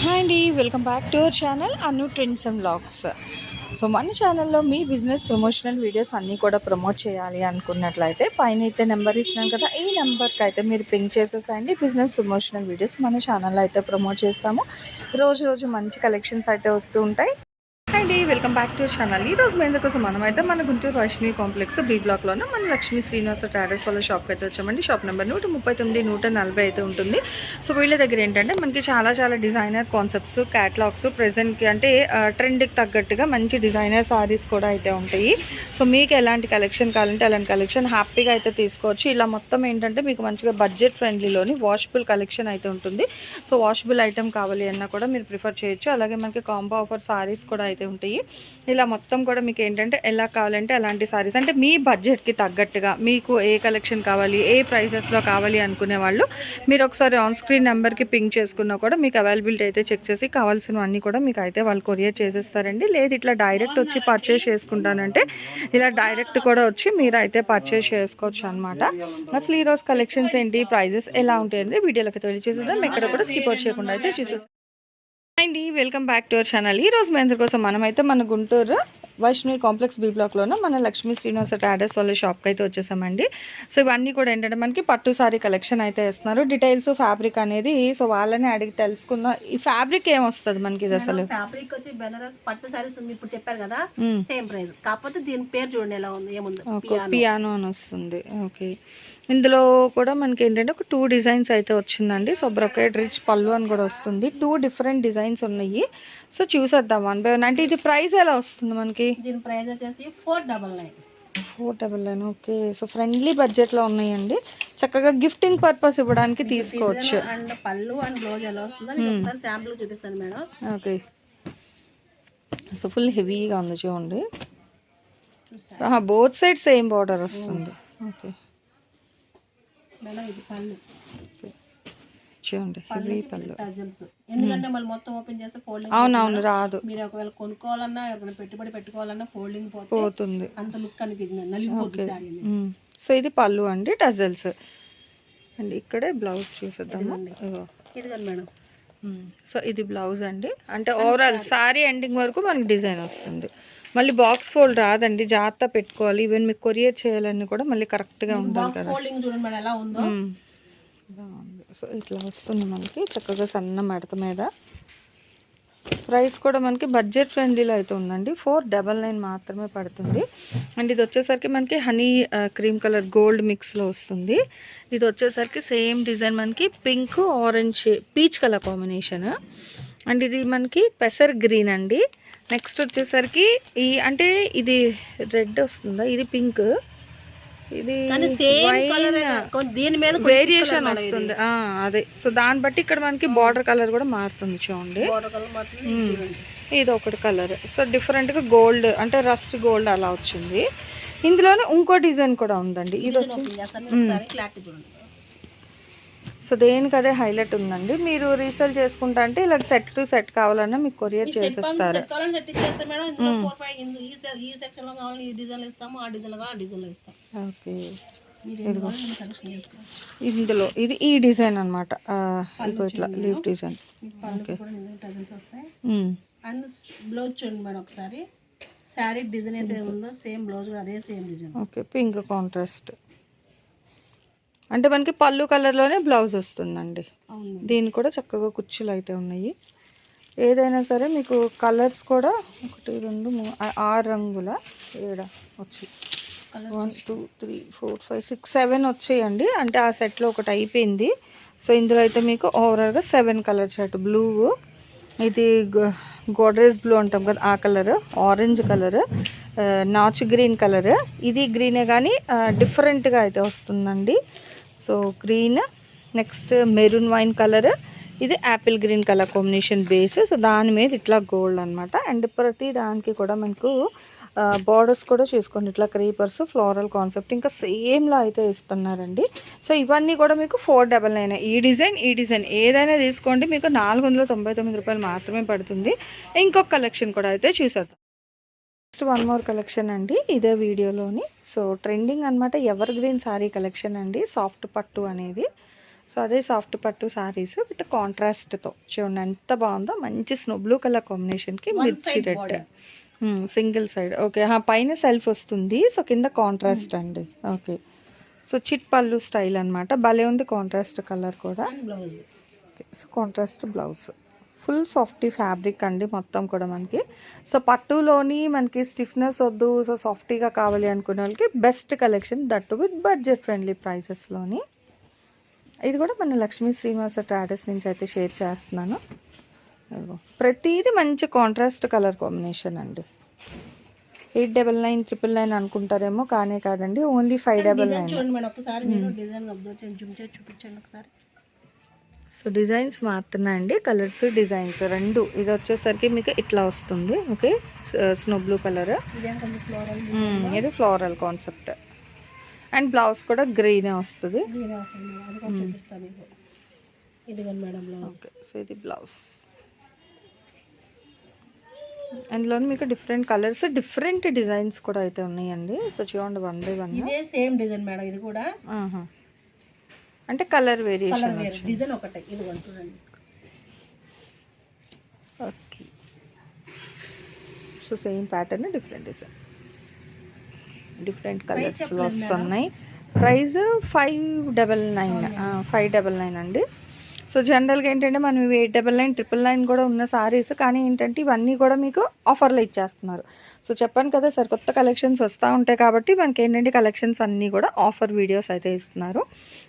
Hi అండి, welcome back to our channel Anu trends and vlogs. So మన ఛానల్లో మీ business promotional videos అన్నీ కూడా ప్రమోట్ చేయాలి అనుకున్నట్లయితే పైన అయితే నెంబర్ ఇస్తున్నాను కదా, ఈ నెంబర్కి అయితే మీరు పింక్ చేసేసండి. బిజినెస్ ప్రమోషనల్ వీడియోస్ మన ఛానల్లో అయితే ప్రమోట్ చేస్తాము. రోజు మంచి కలెక్షన్స్ అయితే వస్తూ ఉంటాయి. అండి, వెల్కమ్ బ్యాక్ టు ఛానల్. ఈ రోజు మేము కోసం మనమైతే మన గుంటూరు వైష్ణవి కాంప్లెక్స్ బి బ్లాక్లోనే మన లక్ష్మీ శ్రీనివాస ట్రేడర్స్ వాళ్ళ షాప్కి అయితే వచ్చామండి. షాప్ నెంబర్ 139 140 అయితే ఉంటుంది. సో వీళ్ళ దగ్గర ఏంటంటే మనకి చాలా డిజైనర్ కాన్సెప్ట్స్, క్యాటలాగ్స్ ప్రెజెంట్కి అంటే ట్రెండ్కి తగ్గట్టుగా మంచి డిజైనర్ సారీస్ కూడా అయితే ఉంటాయి. సో మీకు ఎలాంటి కలెక్షన్ కావాలంటే అలాంటి కలెక్షన్ హ్యాపీగా అయితే తీసుకోవచ్చు. ఇలా మొత్తం ఏంటంటే మీకు మంచిగా బడ్జెట్ ఫ్రెండ్లీలోని వాషబుల్ కలెక్షన్ అయితే ఉంటుంది. సో వాషబుల్ ఐటమ్ కావాలి అన్నా కూడా మీరు ప్రిఫర్ చేయొచ్చు. అలాగే మనకి కాంబో ఆఫర్ సారీస్ కూడా అయితే ఉంటాయి. ఇలా మొత్తం కూడా మీకు ఏంటంటే ఎలా కావాలంటే అలాంటి సారీస్ అంటే మీ బడ్జెట్కి తగ్గట్టుగా మీకు ఏ కలెక్షన్ కావాలి, ఏ ప్రైసెస్లో కావాలి అనుకునే వాళ్ళు మీరు ఒకసారి ఆన్ స్క్రీన్ నెంబర్కి పింక్ చేసుకున్నా కూడా మీకు అవైలబిలిటీ అయితే చెక్ చేసి కావాల్సినవన్నీ కూడా మీకు అయితే వాళ్ళు కొరియర్ చేసేస్తారండి. లేదు ఇట్లా డైరెక్ట్ వచ్చి పర్చేస్ చేసుకుంటానంటే ఇలా డైరెక్ట్ కూడా వచ్చి మీరు అయితే పర్చేస్ చేసుకోవచ్చు అనమాట. అసలు ఈరోజు కలెక్షన్స్ ఏంటి, ప్రైజెస్ ఎలా ఉంటాయండి వీడియోలోకి తెలియజేసేద్దాం. ఎక్కడ కూడా స్కిప్ అవుట్ చేయకుండా అయితే చూసేస్తాం. అండి, welcome back to our channel. ఈ రోజు మీ అందరి కోసం మనమైతే మన గుంటూరు వైష్ణవి కాంప్లెక్స్ బి బ్లాక్లోనూ మన లక్ష్మీ శ్రీనివాస ట్రేడర్స్ వాళ్ళ షాప్కి అయితే వచ్చేసామండి. సో ఇవన్నీ కూడా ఏంటంటే మనకి పట్టు సారీ కలెక్షన్ అయితే ఇస్తున్నారు. డీటెయిల్స్ ఫ్యాబ్రిక్ అనేది సో వాళ్ళని అడిగి తెలుసుకుందాం. ఈ ఫ్యాబ్రిక్ ఏమొస్తుంది మనకి ఇది అసలు? ఫ్యాబ్రిక్ వచ్చి బెనారస్ పట్టు సారీస్ ఇప్పుడు చెప్పారు కదా, సేమ్ ప్రైస్. కాకపోతే దీని పేరు చూడండి ఎలా ఉంది, ఏముంది, పియానో అని వస్తుంది. ఓకే, ఇందులో కూడా మనకి ఏంటంటే ఒక 2 డిజైన్స్ అయితే వచ్చిందండి. సో బ్రొకేట్ రిచ్ పళ్ళు అని కూడా వస్తుంది. 2 డిఫరెంట్ డిజైన్స్ ఉన్నాయి. సో చూసేద్దాం 1 by 1. అంటే ఇది ప్రైస్ ఎలా వస్తుంది మనకి? దీని ప్రైస్ వచ్చేసి 499. ఓకే, సో ఫ్రెండ్లీ బడ్జెట్లో ఉన్నాయండి. చక్కగా గిఫ్టింగ్ పర్పస్ ఇవ్వడానికి తీసుకోవచ్చు. అండ్ పళ్ళు అండ్ బ్లౌజ్ ఎలా వస్తుందో నేను ఒకసారి శాంపుల్ చూపిస్తాను మేడం. ఓకే, సో ఫుల్ హెవీగా ఉంది చూడండి. బోత్ సైడ్ సేమ్ బార్డర్ వస్తుంది. ఓకే ఇది పళ్ళు చూడండి, హెవీ పళ్ళు. ఎందుకంటే మళ్ళీ మొత్తం ఓపెన్ చేస్తే ఫోల్డింగ్ అవునవును రాదు. మీరు ఒకవేళ కొనుక్కోవాలన్నా ఎవరైనా పెట్టుబడి పెట్టుకోవాలన్నా ఫోల్డింగ్ పోతుంది, అంత లుక్ అనిపించింది, నలిగిపోతుంది. సో ఇది పళ్ళు అండి, టజల్స్ అండి. ఇక్కడే బ్లౌజ్ చూసేద్దాము. ఇది మేడం. సో ఇది బ్లౌజ్ అండి. అంటే ఓవరాల్ సారీ ఎండింగ్ వరకు మనకి డిజైన్ వస్తుంది. మళ్ళీ బాక్స్ ఫోల్డ్ రాదండి, జాగ్రత్త పెట్టుకోవాలి. ఈవెన్ మీకు కొరియర్ చేయాలని కూడా మళ్ళీ కరెక్ట్గా ఉండాలి కదా. సో ఇట్లా వస్తుంది మనకి చక్కగా సన్న మడత మీద. ప్రైస్ కూడా మనకి బడ్జెట్ ఫ్రెండ్లీలో అయితే ఉందండి. 499 మాత్రమే పడుతుంది. అండ్ ఇది వచ్చేసరికి మనకి హనీ క్రీమ్ కలర్ గోల్డ్ మిక్స్లో వస్తుంది. ఇది వచ్చేసరికి సేమ్ డిజైన్ మనకి pink orange peach colour combination. And ఇది మనకి పెసర్ గ్రీన్ అండి. నెక్స్ట్ వచ్చేసరికి ఈ అంటే ఇది రెడ్ వస్తుందా, ఇది పింక్, ఇది వేరియేషన్ వస్తుంది అదే. సో దాన్ని బట్టి ఇక్కడ మనకి బార్డర్ కలర్ కూడా మారుతుంది చూడండి. ఇది ఒకటి కలర్. సో డిఫరెంట్గా గోల్డ్ అంటే రస్ట్ గోల్డ్ అలా వచ్చింది. ఇందులోనే ఇంకో డిజైన్ కూడా ఉందండి. ఇది వచ్చి సో దేనికి అదే హైలైట్ ఉందండి. మీరు రీసేల్ చేసుకుంటా అంటే ఇలా సెట్ టు సెట్ కావాలన్నా మీకు కొరియర్ చేసేస్తారు. ఓకే, ఇందులో ఇది ఈ డిజైన్ అనమాట. ఇట్లా leaf design. Okay, and blouse చూడండి మేడం ఒకసారి. శారీ డిజైన్ అయితే ఉందో సేమ్ బ్లౌజ్ కూడా అదే same design. Okay, pink contrast. అంటే మనకి పళ్ళు కలర్లోనే బ్లౌజ్ వస్తుందండి. దీనికి కూడా చక్కగా కుచ్చులు అయితే ఉన్నాయి. ఏదైనా సరే మీకు కలర్స్ కూడా 1 2 3 6 రంగుల 7 వచ్చి 1 2 3 4 5 6 7 వచ్చాయండి. అంటే ఆ సెట్లో ఒకటి అయిపోయింది. సో ఇందులో అయితే మీకు ఓవరాల్గా 7 కలర్ సెట్. బ్లూ, ఇది గోడ్రేజ్ బ్లూ అంటాం కదా ఆ కలర్, ఆరెంజ్ కలర్, నాచు గ్రీన్ కలర్, ఇది గ్రీనే కానీ డిఫరెంట్గా అయితే వస్తుందండి. So green, next maroon wine colour, ఇది apple green colour combination base. So దాని మీద ఇట్లా గోల్డ్ అనమాట. అండ్ ప్రతి దానికి కూడా మనకు బార్డర్స్ కూడా చూసుకోండి, ఇట్లా క్రీపర్స్ ఫ్లోరల్ కాన్సెప్ట్ ఇంకా సేమ్లో అయితే ఇస్తున్నారండి. సో ఇవన్నీ కూడా మీకు 499. ఈ డిజైన్ ఏదైనా తీసుకోండి, మీకు 499 రూపాయలు మాత్రమే పడుతుంది. ఇంకొక కలెక్షన్ కూడా అయితే చూసేద్దాం. నెక్స్ట్ 1 more కలెక్షన్ అండి ఇదే వీడియోలోని. సో ట్రెండింగ్ అనమాట, ఎవర్ గ్రీన్ సారీ కలెక్షన్ అండి. సాఫ్ట్ పట్టు అనేది సో అదే సాఫ్ట్ పట్టు శారీస్ విత్ కాంట్రాస్ట్తో చూడండి ఎంత బాగుందో. మంచి స్నో బ్లూ కలర్ కాంబినేషన్కి మిర్చి రెడ్ సింగిల్ సైడ్. ఓకే, పైన సెల్ఫ్ వస్తుంది, సో కింద కాంట్రాస్ట్ అండి. ఓకే, సో చిట్ పళ్ళు స్టైల్ అనమాట. భలే ఉంది కాంట్రాస్ట్ కలర్ కూడా. So contrast blouse, full softy fabric అండి మొత్తం కూడా మనకి. సో పట్టులోని మనకి స్టిఫ్నెస్ వద్దు, సో సాఫ్టీగా కావాలి అనుకునే వాళ్ళకి best collection, that with budget friendly ప్రైసెస్లోని. ఇది కూడా మన లక్ష్మీ శ్రీనివాస ట్రాడర్స్ నుంచి అయితే షేర్ చేస్తున్నాను. ప్రతిదీ మంచి కాంట్రాస్ట్ కలర్ కాంబినేషన్ అండి. 899, 999 అనుకుంటారేమో, కానీ కాదండి, ఓన్లీ 599. చూడండి మేడం ఒకసారి మీరు డిజైన్ జూమ్ చేసి చూపించండి ఒకసారి. సో డిజైన్స్ మారుతున్నాయండి, కలర్స్ డిజైన్స్ రెండు. ఇది వచ్చేసరికి మీకు ఇట్లా వస్తుంది. ఓకే, స్నో బ్లూ కలర్, ఇది ఫ్లోరల్ కాన్సెప్ట్. అండ్ బ్లౌజ్ కూడా గ్రీనే వస్తుంది. ఓకే, సో ఇది బ్లౌజ్. అందులో మీకు డిఫరెంట్ కలర్స్, డిఫరెంట్ డిజైన్స్ కూడా అయితే ఉన్నాయండి. సో చూడండి, 1 by 1 ఇదే సేమ్ డిజైన్ మేడం, ఇది కూడా అంటే కలర్ వేరియేషన్, డిజైన్ ఒకటే. ఇది చూడండి. Okay, so same pattern, different design, different colours వస్తున్నాయి. ప్రైస్ 599, 599 అండి. సో జనరల్గా ఏంటంటే మనం 899, 999 కూడా ఉన్న సారీస్, కానీ ఏంటంటే ఇవన్నీ కూడా మీకు ఆఫర్లో ఇచ్చేస్తున్నారు. సో చెప్పాను కదా సార్, కొత్త కలెక్షన్స్ వస్తూ ఉంటాయి కాబట్టి మనకి ఏంటంటే కలెక్షన్స్ అన్నీ కూడా ఆఫర్ వీడియోస్ అయితే ఇస్తున్నారు.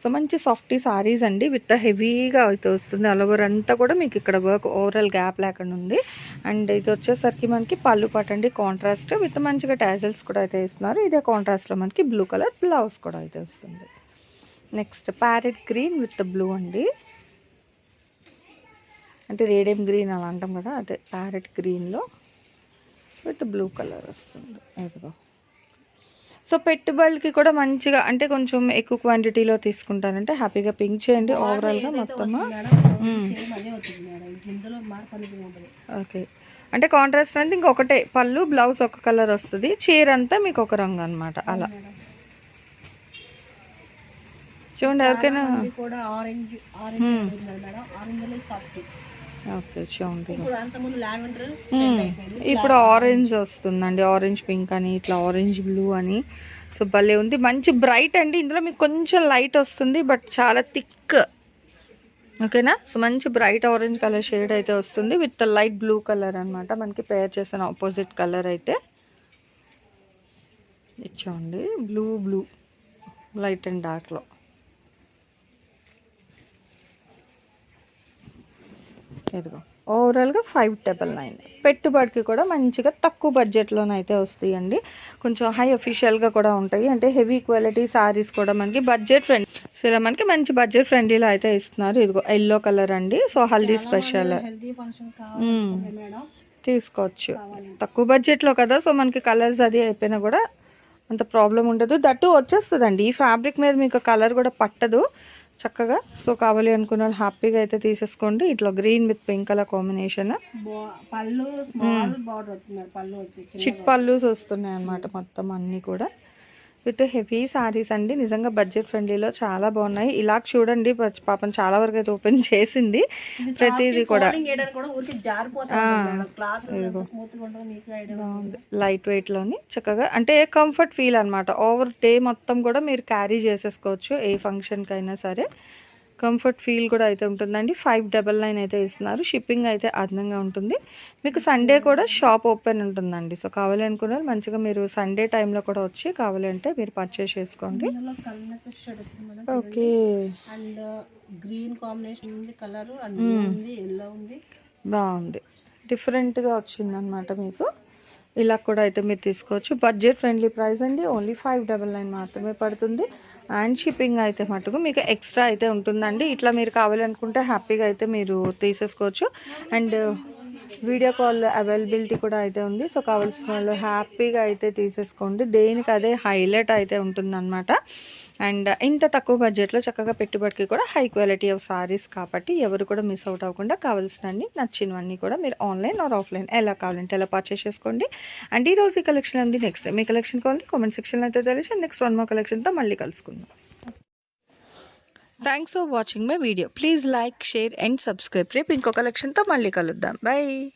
సో మంచి సాఫ్టీ సారీస్ అండి, విత్ హెవీగా అయితే వస్తుంది. ఆల్ ఓవర్ అంతా కూడా మీకు ఇక్కడ వర్క్ ఓవరాల్ గ్యాప్ లేకుండా ఉంది. అండ్ ఇది వచ్చేసరికి మనకి పళ్ళు పట్టండి కాంట్రాస్ట్, విత్ మంచిగా టాజల్స్ కూడా అయితే ఇస్తున్నారు. ఇదే కాంట్రాస్ట్లో మనకి బ్లూ కలర్ బ్లౌజ్ కూడా అయితే వస్తుంది. Next parrot green with blue అండి, అంటే రేడియం గ్రీన్ అలా అంటాం కదా, అదే ప్యారెట్ గ్రీన్లో విత్ బ్లూ కలర్ వస్తుంది. ఇదిగో, సో పెట్టుబడులకి కూడా మంచిగా, అంటే కొంచెం ఎక్కువ క్వాంటిటీలో తీసుకుంటానంటే హ్యాపీగా పింక్ చేయండి. ఓవరాల్గా మొత్తము ఓకే, అంటే కాంట్రాస్ట్ అంటే ఇంకొకటే, పళ్ళు బ్లౌజ్ ఒక కలర్ వస్తుంది, చీర అంతా మీకు ఒక రంగు అనమాట. అలా చూడండి, ఎవరికైనా ఓకే చూడండి. ఇప్పుడు ఆరెంజ్ వస్తుందండి, ఆరెంజ్ పింక్ అని, ఇట్లా ఆరెంజ్ బ్లూ అని. సో భలే ఉంది, మంచి బ్రైట్ అండి. ఇందులో మీకు కొంచెం లైట్ వస్తుంది, బట్ చాలా థిక్. ఓకేనా, సో మంచి బ్రైట్ ఆరెంజ్ కలర్ షేడ్ అయితే వస్తుంది, విత్ లైట్ బ్లూ కలర్ అనమాట. మనకి పేర్ చేసిన ఆపోజిట్ కలర్ అయితే ఇచ్చోండి, బ్లూ బ్లూ లైట్ అండ్ డార్క్లో. ఇదిగో ఓవరాల్గా 599. పెట్టుబడికి కూడా మంచిగా తక్కువ బడ్జెట్లోనైతే వస్తాయండి. కొంచెం హై అఫీషియల్గా కూడా ఉంటాయి, అంటే హెవీ క్వాలిటీ సారీస్ కూడా మనకి బడ్జెట్ ఫ్రెండ్. సో ఇలా మనకి మంచి బడ్జెట్ ఫ్రెండ్లీలో అయితే ఇస్తున్నారు. ఇదిగో ఎల్లో కలర్ అండి, సో హల్దీ స్పెషల్ తీసుకోవచ్చు. తక్కువ బడ్జెట్లో కదా, సో మనకి కలర్స్ అది అయిపోయినా కూడా అంత ప్రాబ్లం ఉండదు. దట్టు వచ్చేస్తుందండి, ఈ ఫ్యాబ్రిక్ మీద మీకు కలర్ కూడా పట్టదు చక్కగా. సో కావాలి అనుకున్న వాళ్ళు హ్యాపీగా అయితే తీసేసుకోండి. ఇట్లా green with pink colour combination, చిట్ పళ్ళుస్ వస్తున్నాయి అన్నమాట మొత్తం అన్నీ కూడా. విత్ హెవీ సారీస్ అండి, నిజంగా బడ్జెట్ ఫ్రెండ్లీలో చాలా బాగున్నాయి. ఇలా చూడండి, పాపం చాలా వరకు అయితే ఓపెన్ చేసింది ప్రతిదీ కూడా. లైట్ వెయిట్లోని చక్కగా, అంటే కంఫర్ట్ ఫీల్ అనమాట. ఓవర్ డే మొత్తం కూడా మీరు క్యారీ చేసేసుకోవచ్చు, ఏ ఫంక్షన్కి అయినా సరే. కంఫర్ట్ ఫీల్ కూడా అయితే ఉంటుందండి. 599 అయితే ఇస్తున్నారు. షిప్పింగ్ అయితే అదనంగా ఉంటుంది. మీకు సండే కూడా షాప్ ఓపెన్ ఉంటుందండి. సో కావాలి అనుకున్న మంచిగా మీరు సండే టైంలో కూడా వచ్చి కావాలి అంటే మీరు పర్చేస్ చేసుకోండి. ఓకే, అండ్ గ్రీన్ కాంబినేషన్ ఉంది కలర్, అండ్ ఉంది ఎల్లో ఉంది, బాగుంది, డిఫరెంట్గా వచ్చిందనమాట. మీకు ఇలా కూడా అయితే మీరు తీసుకోవచ్చు. బడ్జెట్ ఫ్రెండ్లీ ప్రైస్ అండి, ఓన్లీ 599 మాత్రమే పడుతుంది. అండ్ షిప్పింగ్ అయితే మటుకు మీకు ఎక్స్ట్రా అయితే ఉంటుందండి. ఇట్లా మీరు కావాలనుకుంటే హ్యాపీగా అయితే మీరు తీసేసుకోవచ్చు. అండ్ వీడియో కాల్ అవైలబిలిటీ కూడా అయితే ఉంది. సో కావాల్సిన వాళ్ళు హ్యాపీగా అయితే తీసేసుకోండి. దేనికి అదే హైలైట్ అయితే ఉంటుందన్నమాట. అండ్ ఇంత తక్కువ బడ్జెట్లో చక్కగా పెట్టుబడికి కూడా హై క్వాలిటీ ఆఫ్ సారీస్ కాబట్టి ఎవరు కూడా మిస్ అవుట్ అవ్వకుండా కావాల్సినవన్నీ నచ్చినవన్నీ కూడా మీరు ఆన్లైన్ ఆర్ ఆఫ్లైన్ ఎలా కావాలంటే ఎలా పర్చేస్ చేసుకోండి. అండ్ ఈరోజు ఈ కలెక్షన్ ఉంది. నెక్స్ట్ మీ కలెక్షన్ కావాలి కామెంట్ సెక్షన్లో అయితే తెలిసి నెక్స్ట్ 1 more కలెక్షన్తో మళ్ళీ కలుసుకుందాం. Thanks for watching my video. Please like, share and subscribe. రేపు ఇంకో కలెక్షన్తో మళ్ళీ కలుద్దాం. బై.